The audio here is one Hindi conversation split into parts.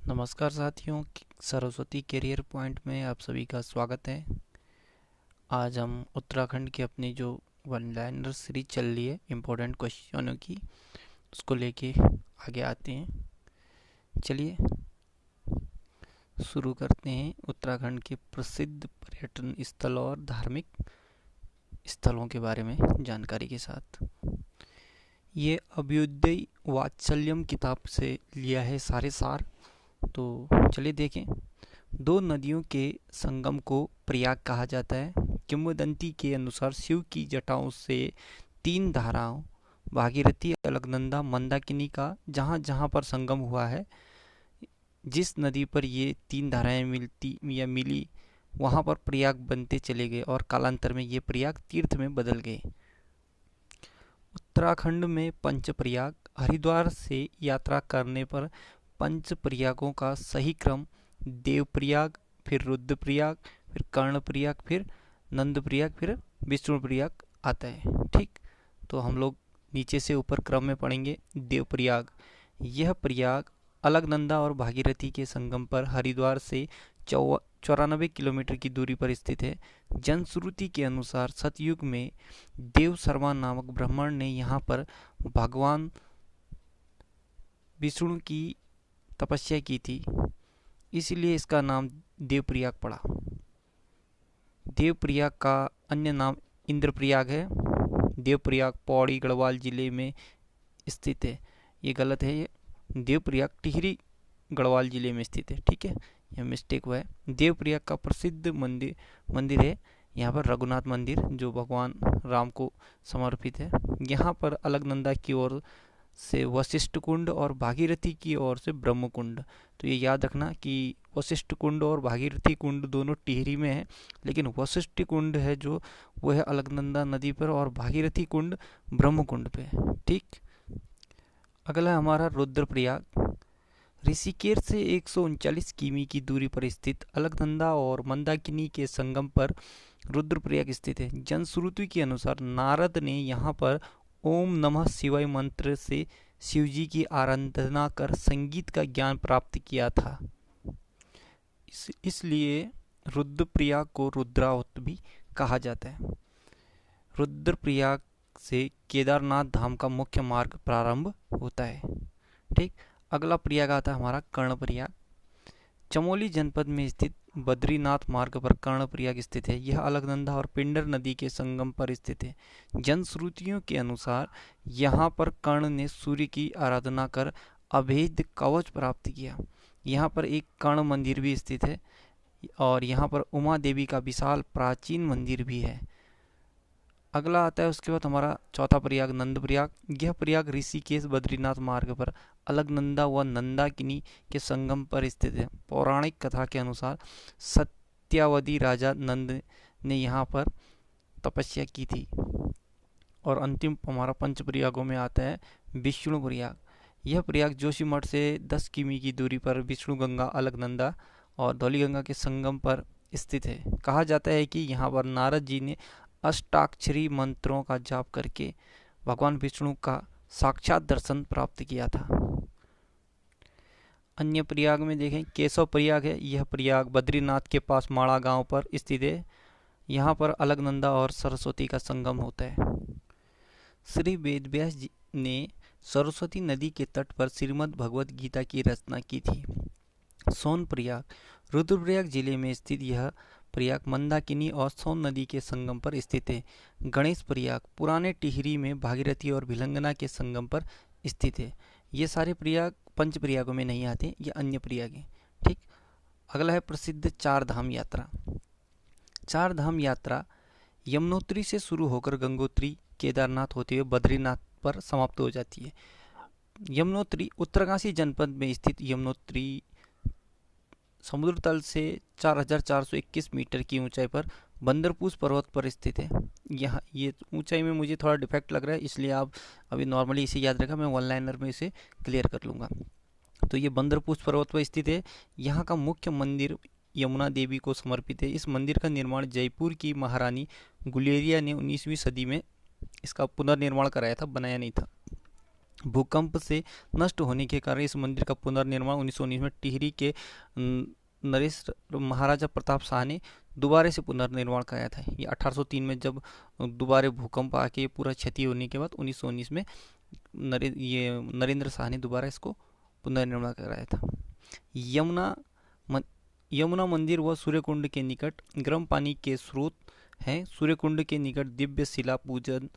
नमस्कार साथियों, सरस्वती करियर पॉइंट में आप सभी का स्वागत है। आज हम उत्तराखंड की अपनी जो वन लाइनर सीरीज चल रही है इम्पोर्टेंट क्वेश्चनों की, उसको लेके आगे आते हैं। चलिए शुरू करते हैं उत्तराखंड के प्रसिद्ध पर्यटन स्थल और धार्मिक स्थलों के बारे में जानकारी के साथ। ये अभ्युदय वात्सल्यम किताब से लिया है सारे सार। तो चलिए देखें। दो नदियों के संगम को प्रयाग कहा जाता है। किंवदंती के अनुसार शिव की जटाओं से तीन धाराओं भागीरथी, अलकनंदा, मंदाकिनी का जहाँ जहाँ पर संगम हुआ है, जिस नदी पर ये तीन धाराएं मिलती या मिली, वहाँ पर प्रयाग बनते चले गए और कालांतर में ये प्रयाग तीर्थ में बदल गए। उत्तराखंड में पंचप्रयाग, हरिद्वार से यात्रा करने पर पंच प्रयागों का सही क्रम देवप्रयाग, फिर रुद्रप्रयाग, फिर कर्णप्रयाग, फिर नंदप्रयाग, फिर विष्णुप्रयाग आता है। ठीक, तो हम लोग नीचे से ऊपर क्रम में पढ़ेंगे। देवप्रयाग, यह प्रयाग अलकनंदा और भागीरथी के संगम पर हरिद्वार से 94 किलोमीटर की दूरी पर स्थित है। जनश्रुति के अनुसार सतयुग में देव शर्मा नामक ब्राह्मण ने यहाँ पर भगवान विष्णु की तपस्या की थी, इसलिए इसका नाम देवप्रयाग पड़ा। देवप्रयाग का अन्य नाम इंद्रप्रयाग है। देवप्रयाग पौड़ी गढ़वाल जिले में स्थित है। ये गलत है, ये देवप्रयाग टिहरी गढ़वाल जिले में स्थित है। ठीक है, यह मिस्टेक हुआ है। देवप्रयाग का प्रसिद्ध मंदिर है यहाँ पर रघुनाथ मंदिर, जो भगवान राम को समर्पित है। यहाँ पर अलकनंदा की ओर से वशिष्ठ कुंड और भागीरथी की ओर से ब्रह्म कुंड। तो ये याद रखना कि वशिष्ठ कुंड और भागीरथी कुंड दोनों टिहरी में है, लेकिन वशिष्ठ कुंड है जो वो है अलकनंदा नदी पर और भागीरथी कुंड ब्रह्म कुंड पे है। ठीक, अगला है हमारा रुद्रप्रयाग। ऋषिकेश से 139 किमी की दूरी पर स्थित अलकनंदा और मंदाकिनी के संगम पर रुद्रप्रयाग स्थित है। जनश्रुति के अनुसार नारद ने यहाँ पर ओम नमः शिवाय मंत्र से शिवजी की आराधना कर संगीत का ज्ञान प्राप्त किया था। इसलिए रुद्रप्रयाग को रुद्रावत भी कहा जाता है। रुद्रप्रयाग से केदारनाथ धाम का मुख्य मार्ग प्रारंभ होता है। ठीक, अगला प्रयाग आता है हमारा कर्णप्रयाग। चमोली जनपद में स्थित बद्रीनाथ मार्ग पर कर्णप्रयाग स्थित है। यह अलकनंदा और पिंडर नदी के संगम पर स्थित है। जनश्रुतियों के अनुसार यहाँ पर कर्ण ने सूर्य की आराधना कर अभेद कवच प्राप्त किया। यहाँ पर एक कर्ण मंदिर भी स्थित है और यहाँ पर उमा देवी का विशाल प्राचीन मंदिर भी है। अगला आता है उसके बाद हमारा चौथा प्रयाग नंदप्रयाग। यह प्रयाग ऋषिकेश बद्रीनाथ मार्ग पर अलकनंदा व नंदाकिनी के संगम पर स्थित है। पौराणिक कथा के अनुसार सत्यावधी राजा नंद ने यहाँ पर तपस्या की थी। और अंतिम हमारा पंच प्रयागों में आता है विष्णु प्रयाग। यह प्रयाग जोशीमठ से 10 किमी की दूरी पर विष्णु गंगा, अलकनंदा और धौलीगंगा के संगम पर स्थित है। कहा जाता है कि यहाँ पर नारद जी ने अष्टाक्षरी मंत्रों का जाप करके भगवान विष्णु का साक्षात दर्शन प्राप्त किया था। अन्य प्रयाग में देखें केशव प्रयाग है। यह प्रयाग बद्रीनाथ के पास माड़ा गांव पर स्थित है। यहाँ पर अलकनंदा और सरस्वती का संगम होता है। श्री वेदव्यास जी ने सरस्वती नदी के तट पर श्रीमद् भगवत गीता की रचना की थी। सोनप्रयाग, रुद्रप्रयाग जिले में स्थित यह प्रयाग मंदाकिनी और सोन नदी के संगम पर स्थित है। गणेश प्रयाग पुराने टिहरी में भागीरथी और भिलंगना के संगम पर स्थित है। ये सारे प्रयाग पंच प्रयागों में नहीं आते, ये अन्य प्रयाग हैं। ठीक, अगला है प्रसिद्ध चार धाम यात्रा। चार धाम यात्रा यमुनोत्री से शुरू होकर गंगोत्री, केदारनाथ होते हुए बद्रीनाथ पर समाप्त हो जाती है। यमुनोत्री उत्तरकाशी जनपद में स्थित यमुनोत्री समुद्र तल से 4421 मीटर की ऊंचाई पर बंदरपूछ पर्वत पर स्थित है। यहाँ ये ऊंचाई में मुझे थोड़ा डिफेक्ट लग रहा है, इसलिए आप अभी नॉर्मली इसे याद रखा, मैं वन लाइनर में इसे क्लियर कर लूँगा। तो ये बंदरपूछ पर्वत पर स्थित है। यहाँ का मुख्य मंदिर यमुना देवी को समर्पित है। इस मंदिर का निर्माण जयपुर की महारानी गुलेरिया ने 19वीं सदी में इसका पुनर्निर्माण कराया था, बनाया नहीं था। भूकंप से नष्ट होने के कारण इस मंदिर का पुनर्निर्माण 1919 में टिहरी के नरेश महाराजा प्रताप शाह ने दोबारा से पुनर्निर्माण कराया था। ये 1803 में जब दोबारा भूकंप आके पूरा क्षति होने के बाद 1919 में नरेंद्र शाह ने दोबारा इसको पुनर्निर्माण कराया था। यमुना यमुना मंदिर व सूर्यकुंड के निकट गर्म पानी के स्रोत हैं। सूर्यकुंड के निकट दिव्य शिला पूजन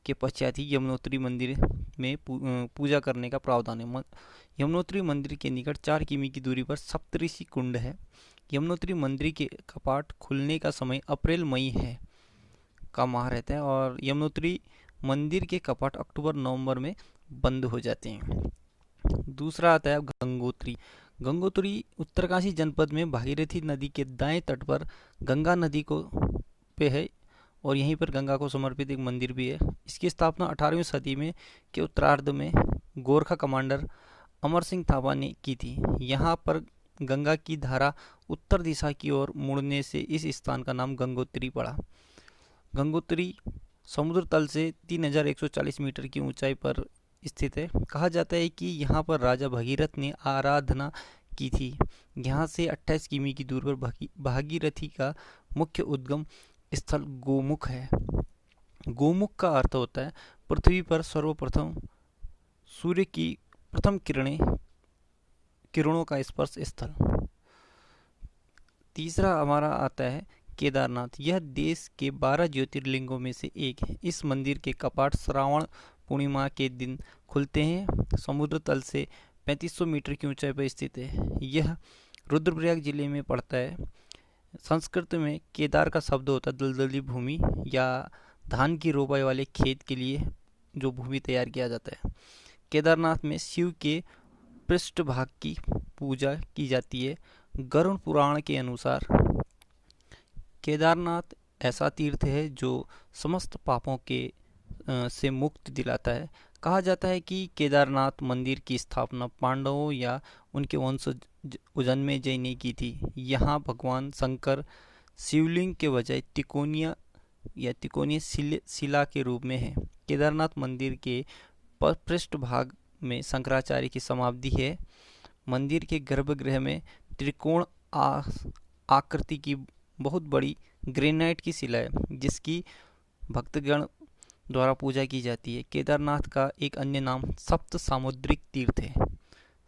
के पश्चात ही यमुनोत्री मंदिर में पूजा करने का प्रावधान है। यमुनोत्री मंदिर के निकट 4 किमी की दूरी पर सप्तऋषि कुंड है। यमुनोत्री मंदिर के कपाट खुलने का समय अप्रैल मई है का माह रहता है और यमुनोत्री मंदिर के कपाट अक्टूबर नवंबर में बंद हो जाते हैं। दूसरा आता है गंगोत्री। गंगोत्री उत्तरकाशी जनपद में भागीरथी नदी के दाएं तट पर गंगा नदी को पे है और यहीं पर गंगा को समर्पित एक मंदिर भी है। इसकी स्थापना 18वीं सदी में के उत्तरार्ध में गोरखा कमांडर अमर सिंह थापा ने की थी। यहाँ पर गंगा की धारा उत्तर दिशा की ओर मुड़ने से इस स्थान का नाम गंगोत्री पड़ा। गंगोत्री समुद्र तल से 3140 मीटर की ऊंचाई पर स्थित है। कहा जाता है कि यहाँ पर राजा भगीरथ ने आराधना की थी। यहाँ से 28 किमी की दूर पर भागीरथी का मुख्य उद्गम स्थल गोमुख है। गोमुख का अर्थ होता है पृथ्वी पर सर्वप्रथम सूर्य की प्रथम किरणों का स्पर्श स्थल। तीसरा हमारा आता है केदारनाथ। यह देश के 12 ज्योतिर्लिंगों में से एक है। इस मंदिर के कपाट श्रावण पूर्णिमा के दिन खुलते हैं। समुद्र तल से 3500 मीटर की ऊंचाई पर स्थित है। यह रुद्रप्रयाग जिले में पड़ता है। संस्कृत में केदार का शब्द होता है दलदली भूमि या धान की रोपाई वाले खेत के लिए जो भूमि तैयार किया जाता है। केदारनाथ में शिव के पृष्ठभाग की पूजा की जाती है। गरुड़ पुराण के अनुसार केदारनाथ ऐसा तीर्थ है जो समस्त पापों के से मुक्ति दिलाता है। कहा जाता है कि केदारनाथ मंदिर की स्थापना पांडवों या उनके वंशज जन्मेजय ने की थी। यहाँ भगवान शंकर शिवलिंग के बजाय तिकोनीय शिला के रूप में है। केदारनाथ मंदिर के पृष्ठभाग में शंकराचार्य की समाधि है। मंदिर के गर्भगृह में त्रिकोण आकृति की बहुत बड़ी ग्रेनाइट की शिला है जिसकी भक्तगण द्वारा पूजा की जाती है। केदारनाथ का एक अन्य नाम सप्त सामुद्रिक तीर्थ है।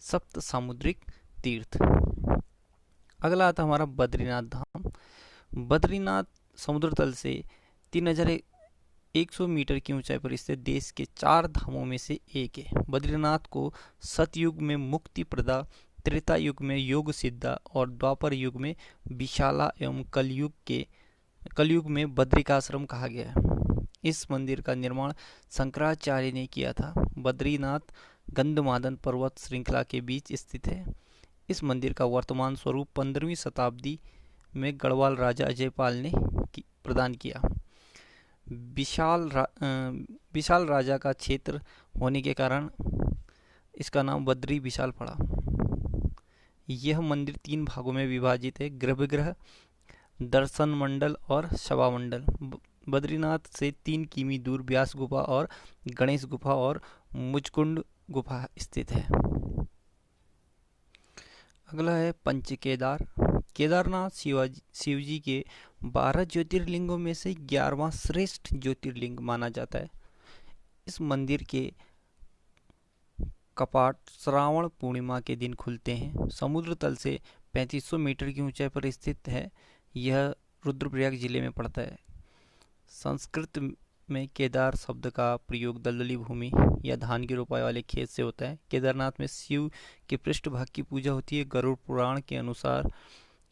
सप्त सामुद्रिक तीर्थ। अगला आता हमारा बद्रीनाथ धाम। बद्रीनाथ समुद्र तल से 3100 मीटर की ऊंचाई पर स्थित देश के 4 धामों में से एक है। बद्रीनाथ को सतयुग में मुक्ति प्रदा, त्रेता युग में योग सिद्धा और द्वापर युग में विशाला एवं कलयुग में बद्रिकाश्रम कहा गया है। इस मंदिर का निर्माण शंकराचार्य ने किया था। बद्रीनाथ गंधमादन पर्वत श्रृंखला के बीच स्थित है। इस मंदिर का वर्तमान स्वरूप 15वीं शताब्दी में गढ़वाल राजा अजयपाल ने प्रदान किया। विशाल राजा का क्षेत्र होने के कारण इसका नाम बद्री विशाल पड़ा। यह मंदिर 3 भागों में विभाजित है: गर्भगृह, दर्शन मंडल और सभा मंडल। बद्रीनाथ से 3 किमी दूर व्यास गुफा और गणेश गुफा और मुचकुंड गुफा स्थित है। अगला है पंचकेदार। केदारनाथ शिवजी के 12 ज्योतिर्लिंगों में से 11वां श्रेष्ठ ज्योतिर्लिंग माना जाता है। इस मंदिर के कपाट श्रावण पूर्णिमा के दिन खुलते हैं। समुद्र तल से 3500 मीटर की ऊंचाई पर स्थित है। यह रुद्रप्रयाग जिले में पड़ता है। संस्कृत में केदार शब्द का प्रयोग दलदली भूमि या धान की रोपाई वाले खेत से होता है। केदारनाथ में शिव के पृष्ठभाग की पूजा होती है। गरुड़ पुराण के अनुसार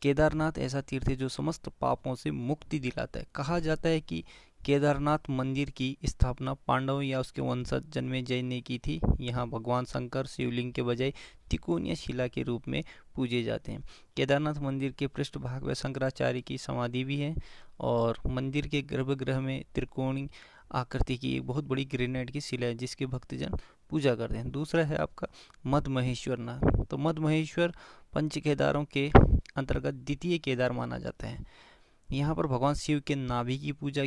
केदारनाथ ऐसा तीर्थ है जो समस्त पापों से मुक्ति दिलाता है। कहा जाता है कि केदारनाथ मंदिर की स्थापना पांडव या उसके वंशज जन्मेजय ने की थी। यहाँ भगवान शंकर शिवलिंग के बजाय त्रिकोणीय शिला के रूप में पूजे जाते हैं। केदारनाथ मंदिर के पृष्ठभाग में शंकराचार्य की समाधि भी है और मंदिर के गर्भगृह में त्रिकोणीय आकृति की एक बहुत बड़ी ग्रेनाइट की शिला है जिसके भक्तजन पूजा करते हैं। दूसरा है आपका मध्य महेश्वर नाथ। तो मध्य महेश्वर पंच केदारों के अंतर्गत द्वितीय केदार माना जाता है। यहाँ पर भगवान शिव के नाभि की पूजा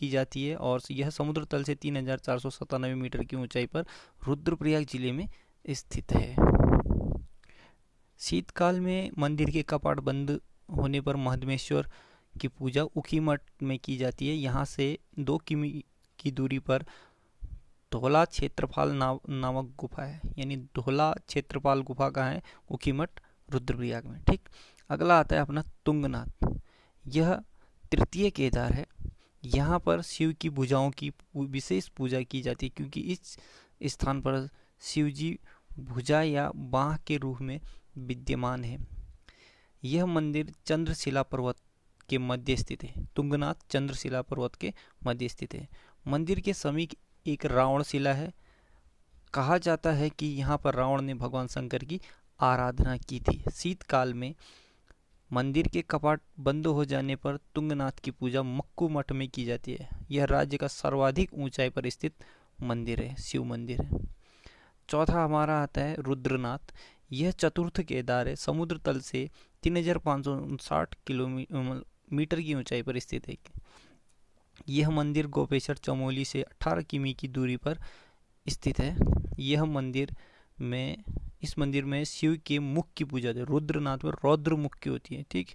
की जाती है और यह समुद्र तल से 3497 मीटर की ऊंचाई पर रुद्रप्रयाग जिले में स्थित है। शीतकाल में मंदिर के कपाट बंद होने पर महादेवेश्वर की पूजा ऊखीमठ में की जाती है। यहाँ से 2 किमी की दूरी पर धोला क्षेत्रपाल नामक गुफा है, यानी धोला क्षेत्रपाल गुफा कहाँ है? ऊखीमठ रुद्रप्रयाग में। ठीक, अगला आता है अपना तुंगनाथ। यह तृतीय केदार है। यहाँ पर शिव की भुजाओं की विशेष पूजा की जाती है, क्योंकि इस स्थान पर शिव जी भुजा या बाह के रूप में विद्यमान है। यह मंदिर चंद्रशिला पर्वत के मध्य स्थित है। तुंगनाथ चंद्रशिला पर्वत के मध्य स्थित है। मंदिर के समीप एक रावण शिला है। कहा जाता है कि यहाँ पर रावण ने भगवान शंकर की आराधना की थी। शीतकाल में मंदिर के कपाट बंद हो जाने पर तुंगनाथ की पूजा मक्कू मठ में की जाती है। यह राज्य का सर्वाधिक ऊंचाई पर स्थित मंदिर है, शिव मंदिर है। चौथा हमारा आता है रुद्रनाथ। यह चतुर्थ केदार है। समुद्र तल से 3559 किलोमीटर की ऊंचाई पर स्थित है। यह मंदिर गोपेश्वर चमोली से 18 किमी की दूरी पर स्थित है। इस मंदिर में शिव के मुख की पूजा होती है। रुद्रनाथ में रौद्र मुख की होती है, ठीक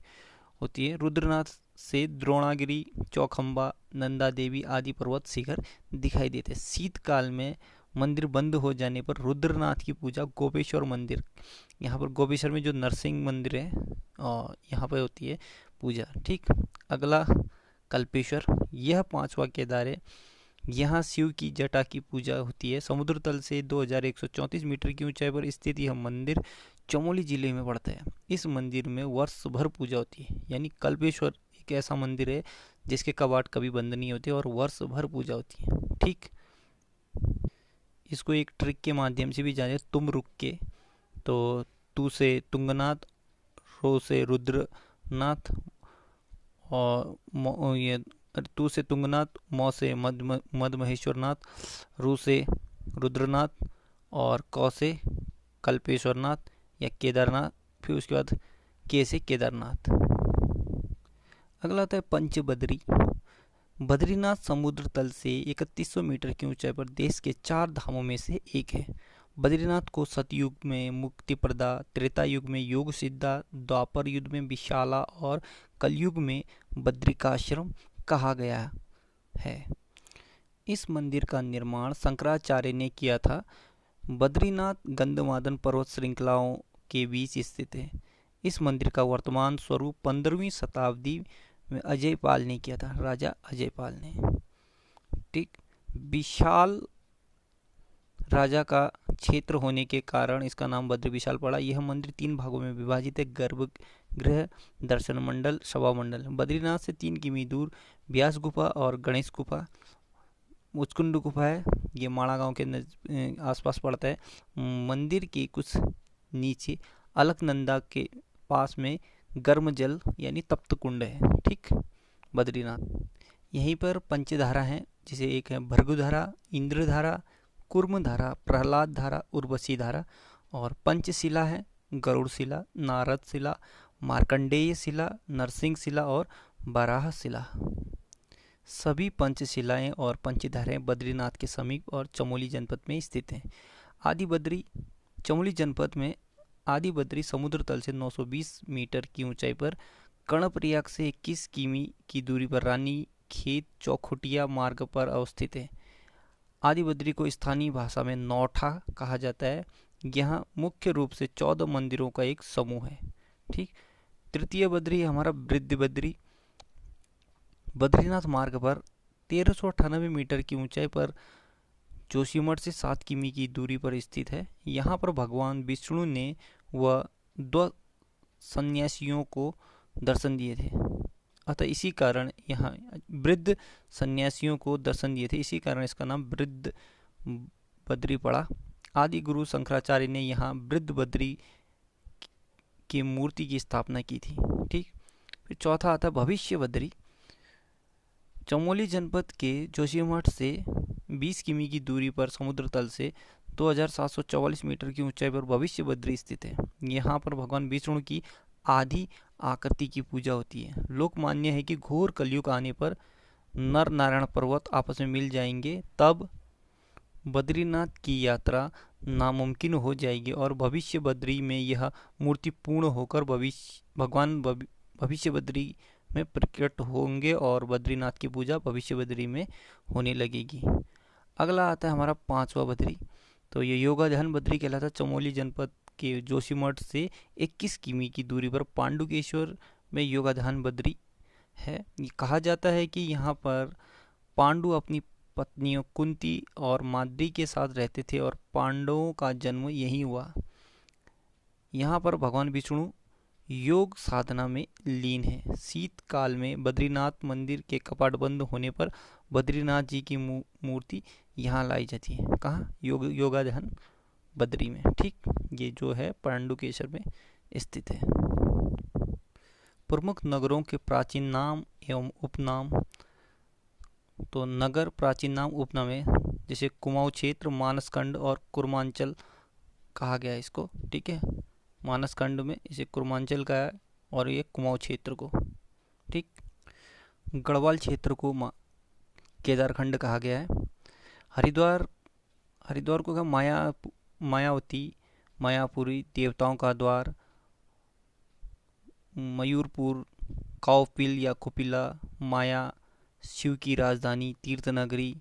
होती है। रुद्रनाथ से द्रोणागिरी, चौखंबा, नंदा देवी आदि पर्वत शिखर दिखाई देते हैं। शीतकाल में मंदिर बंद हो जाने पर रुद्रनाथ की पूजा गोपेश्वर मंदिर, यहाँ पर गोपेश्वर में जो नरसिंह मंदिर है यहाँ पर होती है पूजा। ठीक, अगला कल्पेश्वर। यह 5वां केदार है। यहाँ शिव की जटा की पूजा होती है। समुद्र तल से 2134 मीटर की ऊंचाई पर स्थित यह मंदिर चमोली जिले में पड़ता है। इस मंदिर में वर्ष भर पूजा होती है, यानी कल्पेश्वर एक ऐसा मंदिर है जिसके कपाट कभी बंद नहीं होते और वर्ष भर पूजा होती है। ठीक, इसको एक ट्रिक के माध्यम से भी जाने, तुम रुक के, तो तू से तुंगनाथ, रो से रुद्रनाथ, और ये तू से तुंगनाथ, मौ से मद महेश्वरनाथ, रू से रुद्रनाथ और कौ से कल्पेश्वरनाथ या केदारनाथ, फिर उसके बाद के से केदारनाथ। अगला आता है पंचबद्री। बद्रीनाथ समुद्र तल से 3100 मीटर की ऊंचाई पर देश के 4 धामों में से एक है। बद्रीनाथ को सतयुग में मुक्तिप्रदा, त्रेता युग में योग सिद्धा, द्वापर युग में विशाला और कलयुग में बद्रिकाश्रम कहा गया है। इस मंदिर का निर्माण शंकराचार्य ने किया था। बद्रीनाथ गंधमादन पर्वत श्रृंखलाओं के बीच स्थित है। इस मंदिर का वर्तमान स्वरूप 15वीं शताब्दी में अजयपाल ने किया था, राजा अजयपाल ने। ठीक, विशाल राजा का क्षेत्र होने के कारण इसका नाम बद्री विशाल पड़ा। यह मंदिर 3 भागों में विभाजित है, गर्भगृह, दर्शन मंडल, सभा मंडल। बद्रीनाथ से 3 किमी दूर व्यास गुफा और गणेश गुफा, मुचकुंड गुफा है, ये माणा गांव के आसपास पड़ता है। मंदिर के कुछ नीचे अलकनंदा के पास में गर्म जल यानी तप्त कुंड है। ठीक, बद्रीनाथ। यहीं पर पंचधारा हैं, जिसे एक है भृगुधारा, इंद्रधारा, कुर्मधारा, प्रहलाद धारा, उर्वशी धारा, और पंचशिला है गरुड़ शिला, नारद शिला, मार्कंडेय शिला, नरसिंह शिला और बराह शिला। सभी पंचशिलाएं और पंचधाराएं बद्रीनाथ के समीप और चमोली जनपद में स्थित हैं। आदि बद्री चमोली जनपद में आदि बद्री समुद्र तल से 920 मीटर की ऊंचाई पर कर्णप्रयाग से 21 किमी की दूरी पर रानी खेत चौखुटिया मार्ग पर अवस्थित है। आदि बद्री को स्थानीय भाषा में नौठा कहा जाता है। यहाँ मुख्य रूप से 14 मंदिरों का एक समूह है। ठीक, तृतीय बद्री हमारा वृद्ध बद्री बद्रीनाथ मार्ग पर 1398 मीटर की ऊंचाई पर जोशीमठ से 7 किमी की दूरी पर स्थित है। यहाँ पर भगवान विष्णु ने वह 2 सन्यासियों को दर्शन दिए थे, अतः इसी कारण यहाँ वृद्ध सन्यासियों को दर्शन दिए थे, इसी कारण इसका नाम वृद्ध बद्री पड़ा। आदि गुरु शंकराचार्य ने यहाँ वृद्ध बद्री की मूर्ति की स्थापना की थी। ठीक, फिर चौथा आता है भविष्य बद्री। चमोली जनपद के जोशीमठ से 20 किमी की दूरी पर समुद्र तल से 2744 मीटर की ऊंचाई पर भविष्य बद्री स्थित है। यहाँ पर भगवान विष्णु की आदि आकृति की पूजा होती है। लोक मान्य है कि घोर कलयुग आने पर नर नारायण पर्वत आपस में मिल जाएंगे, तब बद्रीनाथ की यात्रा नामुमकिन हो जाएगी और भविष्य बद्री में यह मूर्ति पूर्ण होकर भगवान भविष्य बद्री में प्रकट होंगे और बद्रीनाथ की पूजा भविष्य बद्री में होने लगेगी। अगला आता है हमारा पांचवा बद्री। तो ये योगाधान बद्री कहलाता है। चमोली जनपद के जोशीमठ से 21 किमी की दूरी पर पांडुकेश्वर में योगाधान बद्री है। ये कहा जाता है कि यहाँ पर पांडु अपनी पत्नियों कुंती और माद्री के साथ रहते थे और पांडवों का जन्म यहीं हुआ। यहाँ पर भगवान विष्णु योग साधना में लीन है। शीतकाल में बद्रीनाथ मंदिर के कपाट बंद होने पर बद्रीनाथ जी की मूर्ति यहाँ लाई जाती है। कहाँ? योगाधान बद्री में। ठीक, ये जो है पांडुकेश्वर में स्थित है। प्रमुख नगरों के प्राचीन नाम एवं उपनाम। तो नगर प्राचीन नाम उपनाम है, जैसे कुमाऊं क्षेत्र, मानसखंड और कुर्मांचल कहा गया है इसको। ठीक है, मानसखंड में इसे कुर्मांचल का है और ये कुमाऊं क्षेत्र को। ठीक, गढ़वाल क्षेत्र को केदारखंड कहा गया है। हरिद्वार को मायावती, मायापुरी, देवताओं का द्वार, मयूरपुर, काउपिल या कुपिला, माया, शिव की राजधानी, तीर्थ नगरी,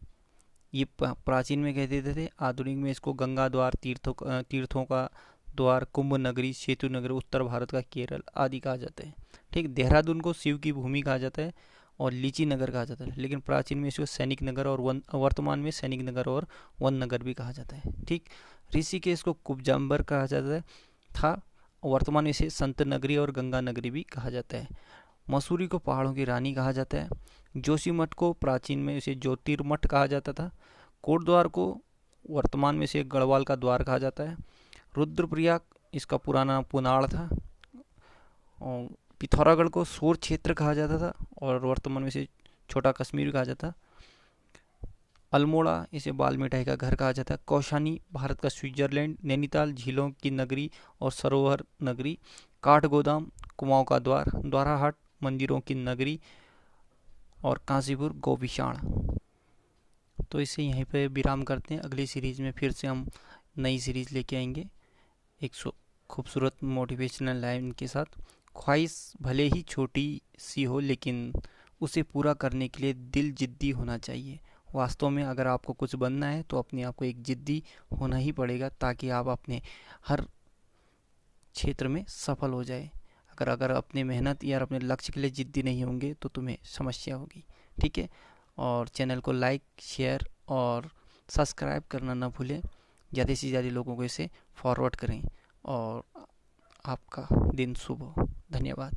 ये प्राचीन में कहते थे। आधुनिक में इसको गंगा द्वार, तीर्थों का द्वार, कुंभ नगरी, सेतु नगरी, उत्तर भारत का केरल आदि कहा जाता है। ठीक, देहरादून को शिव की भूमि कहा जाता है और लीची नगर कहा जाता है, लेकिन प्राचीन में इसको सैनिक नगर और वर्तमान में सैनिक नगर और वन नगर भी कहा जाता है। ठीक, ऋषिकेश को कुब्जाम्बर कहा जाता था, वर्तमान में इसे संत नगरी और गंगा नगरी भी कहा जाता है। मसूरी को पहाड़ों की रानी कहा जाता है। जोशीमठ को प्राचीन में इसे ज्योतिर्मठ कहा जाता था। कोटद्वार को वर्तमान में इसे गढ़वाल का द्वार कहा जाता है। रुद्रप्रयाग इसका पुराना नाम पुनाड़ था। और पिथौरागढ़ को सोर क्षेत्र कहा जाता था और वर्तमान में इसे छोटा कश्मीर कहा जाता। अल्मोड़ा इसे बाल मिठाई का घर कहा जाता है। कौशानी भारत का स्विट्जरलैंड। नैनीताल झीलों की नगरी और सरोवर नगरी। काठगोदाम कुमाऊं का द्वार। द्वाराहाट मंदिरों की नगरी और काशीपुर गोभिषाण। तो इसे यहीं पे विराम करते हैं। अगली सीरीज में फिर से हम नई सीरीज लेके आएंगे एक खूबसूरत मोटिवेशनल लाइन के साथ। ख्वाहिश भले ही छोटी सी हो, लेकिन उसे पूरा करने के लिए दिल जिद्दी होना चाहिए। वास्तव में अगर आपको कुछ बनना है तो अपने आप को एक जिद्दी होना ही पड़ेगा, ताकि आप अपने हर क्षेत्र में सफल हो जाए। अगर अपने मेहनत या अपने लक्ष्य के लिए जिद्दी नहीं होंगे तो तुम्हें समस्या होगी। ठीक है, और चैनल को लाइक, शेयर और सब्सक्राइब करना ना भूलें। ज़्यादा से ज़्यादा लोगों को इसे फॉरवर्ड करें और आपका दिन शुभ हो। धन्यवाद।